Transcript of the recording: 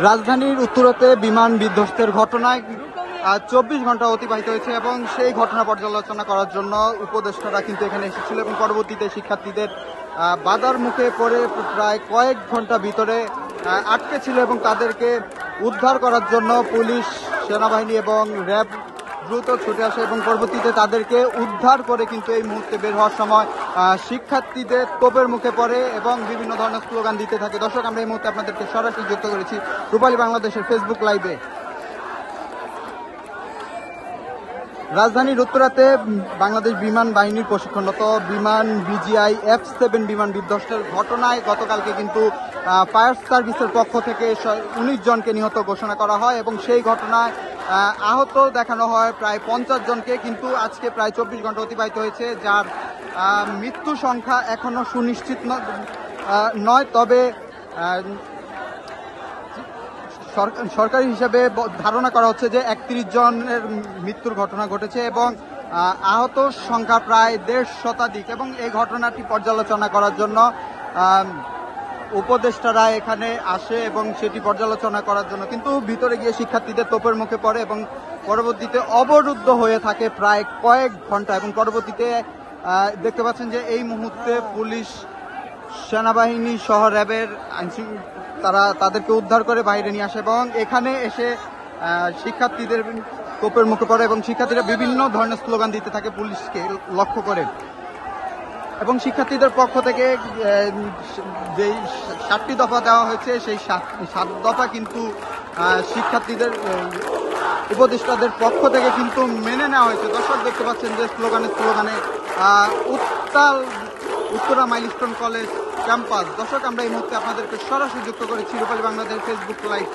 রাজধানীর উত্তরাতে বিমান বিধ্বস্তের ঘটনায় 24 ঘন্টা অতিবাহিত হয়েছে এবং সেই ঘটনা পর্যালোচনা করার জন্য উপদেষ্টারা কিন্তু এখানে এসেছিল এবং পরবর্তীতে শিক্ষার্থীদের বাধার মুখে পড়ে প্রায় কয়েক ঘন্টা ভিতরে আটকে ছিল এবং তাদেরকে উদ্ধার করার জন্য পুলিশ, সেনাবাহিনী এবং র্যাব দ্রুত ছুটে আসে এবং পরবর্তীতে তাদেরকে উদ্ধার করে কিন্তু এই মুহূর্তে বের হওয়ার সময় শিক্ষার্থীদের তোপের মুখে পড়ে এবং বিভিন্ন ধরনের স্লোগান দিতে থাকে। দর্শক, আমরা এই মুহূর্তে আপনাদেরকে সরাসরি যুক্ত করেছি রূপালী বাংলাদেশের ফেসবুক লাইভে। রাজধানীর উত্তরাতে বাংলাদেশ বিমান বাহিনীর প্রশিক্ষণরত বিমান বিজিআই F-7 বিমান বিধ্বস্তের ঘটনায় গতকালকে কিন্তু ফায়ার সার্ভিসের পক্ষ থেকে 19 জনকে নিহত ঘোষণা করা হয় এবং সেই ঘটনায় আহত দেখানো হয় প্রায় 50 জনকে। কিন্তু আজকে প্রায় 24 ঘন্টা অতিবাহিত হয়েছে, যার মৃত্যু সংখ্যা এখনো সুনিশ্চিত নয়। তবে সরকারি হিসাবে ধারণা করা হচ্ছে যে 31 জনের মৃত্যুর ঘটনা ঘটেছে এবং আহত সংখ্যা প্রায় 1.5 শতাধিক এবং এই ঘটনাটি পর্যালোচনা করার জন্য উপদেষ্টারা এখানে আসে এবং সেটি পর্যালোচনা করার জন্য কিন্তু ভিতরে গিয়ে শিক্ষার্থীদের তোপের মুখে পড়ে এবং পরবর্তীতে অবরুদ্ধ হয়ে থাকে প্রায় কয়েক ঘন্টা এবং পরবর্তীতে দেখতে পাচ্ছেন যে এই মুহূর্তে পুলিশ, সেনাবাহিনী সহ র্যাবের তাদেরকে উদ্ধার করে বাইরে নিয়ে আসে এবং এখানে এসে শিক্ষার্থীদের তোপের মুখে পড়ে এবং শিক্ষার্থীরা বিভিন্ন ধরনের স্লোগান দিতে থাকে পুলিশকে লক্ষ্য করে এবং শিক্ষার্থীদের পক্ষ থেকে যেই 7টি দফা দেওয়া হয়েছে সেই 7 দফা কিন্তু শিক্ষার্থীদের উপদেষ্টাদের পক্ষ থেকে কিন্তু মেনে নেওয়া হয়েছে। দর্শক, দেখতে পাচ্ছেন যে স্লোগানে উত্তরা মাইলস্টোন কলেজ ক্যাম্পাস। দর্শক, আমরা এই মুহূর্তে আপনাদেরকে সরাসরি যুক্ত করেছি রূপালী বাংলাদেশ ফেসবুক লাইভ।